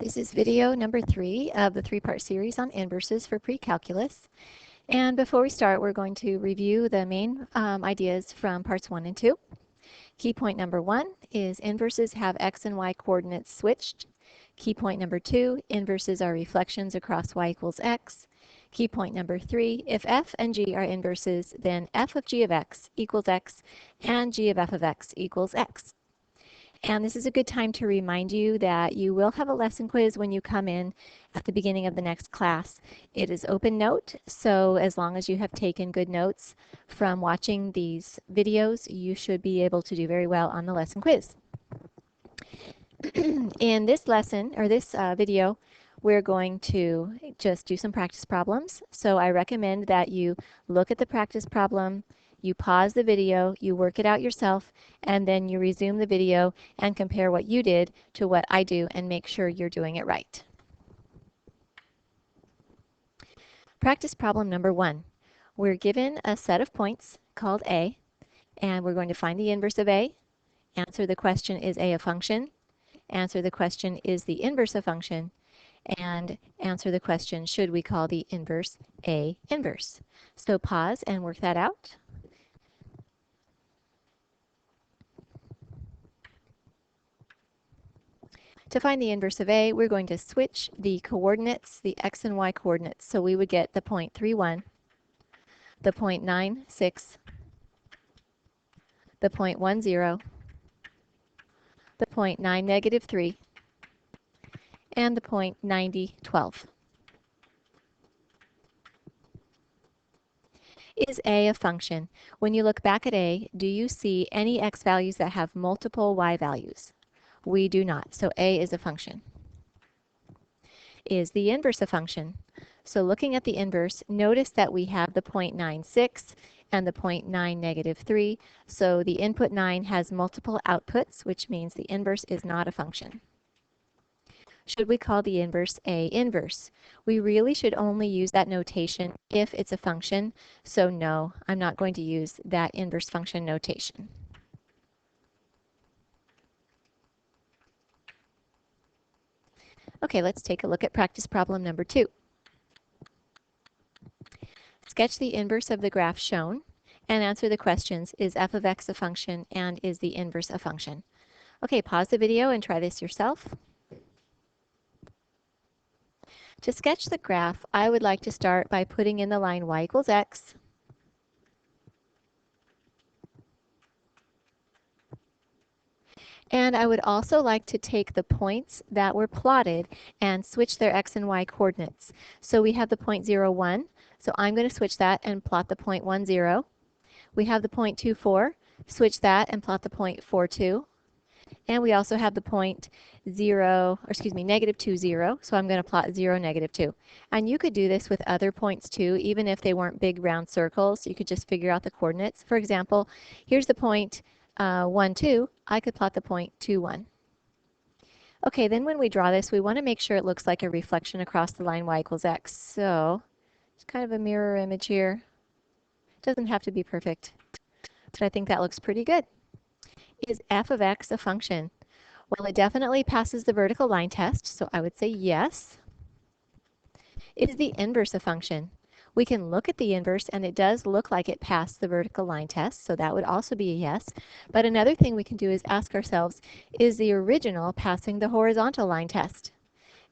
This is video number 3 of the 3-part series on inverses for pre-calculus. And before we start, we're going to review the main ideas from parts 1 and 2. Key point number 1 is inverses have x and y coordinates switched. Key point number 2, inverses are reflections across y equals x. Key point number 3, if f and g are inverses, then f of g of x equals x and g of f of x equals x. And this is a good time to remind you that you will have a lesson quiz when you come in at the beginning of the next class. It is open note, so as long as you have taken good notes from watching these videos, you should be able to do very well on the lesson quiz. In this lesson, or this video, we're going to just do some practice problems. So I recommend that you look at the practice problem, you pause the video, you work it out yourself, and then you resume the video and compare what you did to what I do and make sure you're doing it right. Practice problem number 1. We're given a set of points called A, and we're going to find the inverse of A, answer the question, is A a function? Answer the question, is the inverse a function? And answer the question, should we call the inverse A inverse? So pause and work that out. To find the inverse of A, we're going to switch the coordinates, the x and y coordinates. So we would get the point 3, 1, the point 9, 6, the point 1, 0, the point 9, negative 3, and the point 90, 12. Is A a function? When you look back at A, do you see any x values that have multiple y values? We do not, so A is a function. Is the inverse a function? So looking at the inverse, notice that we have the point 9, 6 and the point 9, negative 3. So the input 9 has multiple outputs, which means the inverse is not a function. Should we call the inverse A inverse? We really should only use that notation if it's a function. So no, I'm not going to use that inverse function notation. Okay, let's take a look at practice problem number 2. Sketch the inverse of the graph shown and answer the questions, is f of x a function and is the inverse a function? Okay, pause the video and try this yourself. To sketch the graph, I would like to start by putting in the line y equals x, and I would also like to take the points that were plotted and switch their x and y coordinates. So we have the point 0, 1, so I'm going to switch that and plot the point 1, 0. We have the point 2, 4, switch that and plot the point 4, 2. And we also have the point negative 2, 0, so I'm going to plot 0, negative 2. And you could do this with other points too, even if they weren't big round circles. You could just figure out the coordinates. For example, here's the point 1, 2. I could plot the point 2, 1. Okay, then when we draw this, we want to make sure it looks like a reflection across the line y equals x. So it's kind of a mirror image here. It doesn't have to be perfect, but I think that looks pretty good. Is f of x a function? Well, it definitely passes the vertical line test, so I would say yes. Is the inverse a function? We can look at the inverse, and it does look like it passed the vertical line test, so that would also be a yes. But another thing we can do is ask ourselves, is the original passing the horizontal line test?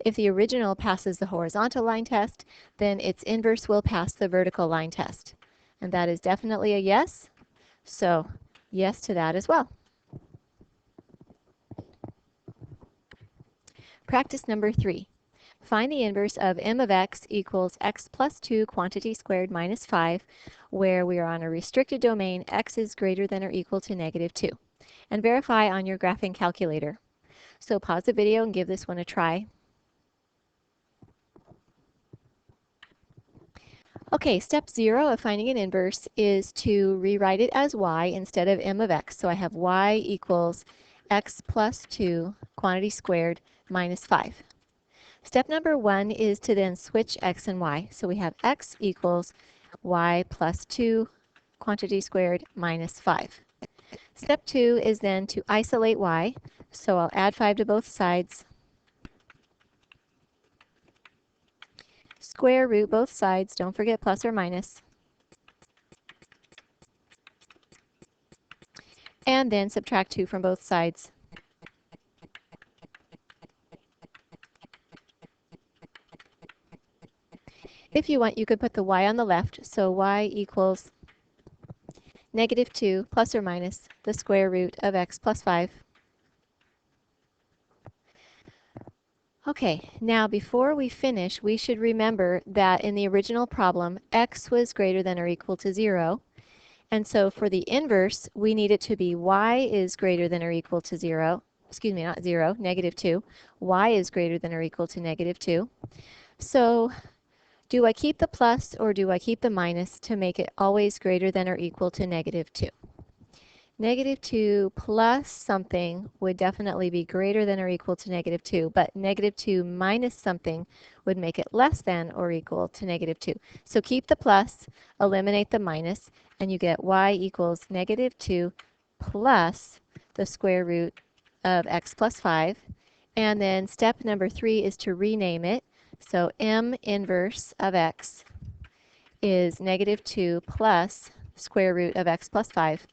If the original passes the horizontal line test, then its inverse will pass the vertical line test. And that is definitely a yes, so yes to that as well. Practice number 3. Find the inverse of m of x equals x plus 2 quantity squared minus 5, where we are on a restricted domain, x is greater than or equal to negative 2. And verify on your graphing calculator. So pause the video and give this one a try. Okay, step 0 of finding an inverse is to rewrite it as y instead of m of x. So I have y equals x plus 2 quantity squared minus 5. Step number 1 is to then switch x and y. So we have x equals y plus 2 quantity squared minus 5. Step 2 is then to isolate y. So I'll add 5 to both sides. square root both sides. Don't forget plus or minus. And then subtract 2 from both sides. If you want, you could put the y on the left, so y equals negative 2 plus or minus the square root of x plus 5. Okay, now before we finish, we should remember that in the original problem, x was greater than or equal to 0. And so for the inverse, we need it to be y is greater than or equal to 0. Excuse me, not 0, negative 2. Y is greater than or equal to negative 2. So do I keep the plus or do I keep the minus to make it always greater than or equal to negative 2? Negative 2 plus something would definitely be greater than or equal to negative 2, but negative 2 minus something would make it less than or equal to negative 2. So keep the plus, eliminate the minus, and you get y equals negative 2 plus the square root of x plus 5. And then step number 3 is to rename it. So m inverse of x is negative 2 plus square root of x plus 5.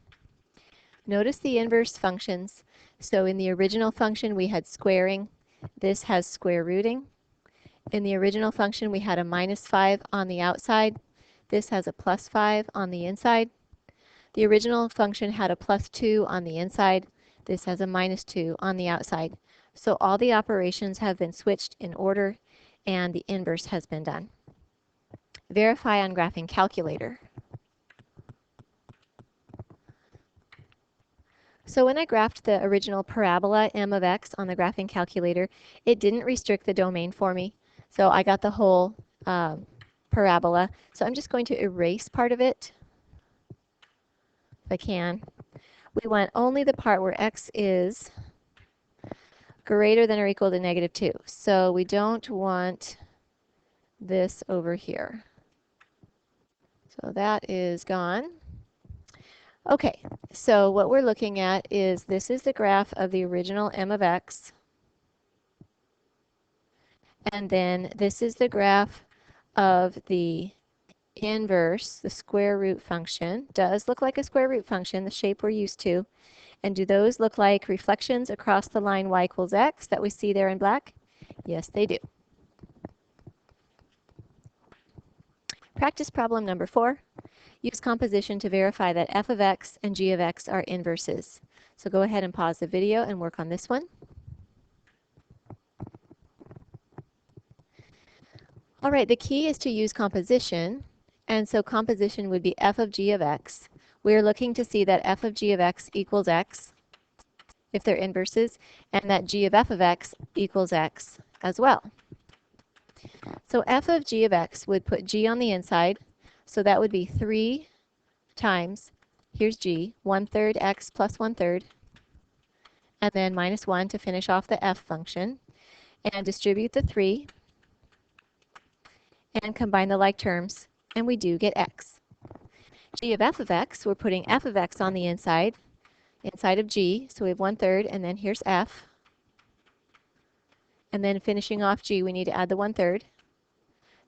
Notice the inverse functions. So in the original function we had squaring. This has square rooting. In the original function we had a minus 5 on the outside. This has a plus 5 on the inside. The original function had a plus 2 on the inside. This has a minus 2 on the outside. So all the operations have been switched in order and the inverse has been done. Verify on graphing calculator. So when I graphed the original parabola m of x on the graphing calculator, it didn't restrict the domain for me. So I got the whole parabola. So I'm just going to erase part of it, if I can. We want only the part where x is greater than or equal to negative 2. So we don't want this over here. So that is gone. Okay, so what we're looking at is this is the graph of the original m of x. And then this is the graph of the inverse, the square root function. Does look like a square root function, the shape we're used to. And do those look like reflections across the line y equals x that we see there in black? Yes, they do. Practice problem number 4. Use composition to verify that f of x and g of x are inverses. So go ahead and pause the video and work on this one. All right, the key is to use composition. And so composition would be f of g of x. We're looking to see that f of g of x equals x, if they're inverses, and that g of f of x equals x as well. So f of g of x would put g on the inside, so that would be 3 times, here's g, 1/3 x plus 1/3, and then minus 1 to finish off the f function, and distribute the 3, and combine the like terms, and we do get x. G of f of x, we're putting f of x on the inside of g, so we have 1/3, and then here's f. And then finishing off g, we need to add the 1/3.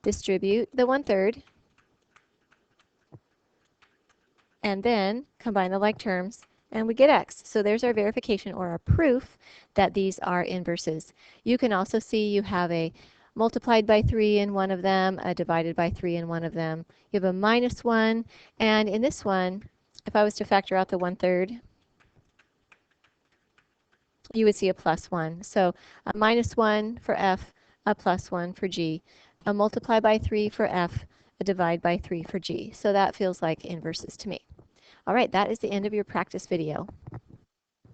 Distribute the 1/3, and then combine the like terms, and we get x. So there's our verification or our proof that these are inverses. You can also see you have a multiplied by 3 in one of them, a divided by 3 in one of them. You have a minus 1, and in this one, if I was to factor out the 1/3, you would see a plus 1. So a minus 1 for f, a plus 1 for g, a multiply by 3 for f, a divide by 3 for g. So that feels like inverses to me. All right, that is the end of your practice video.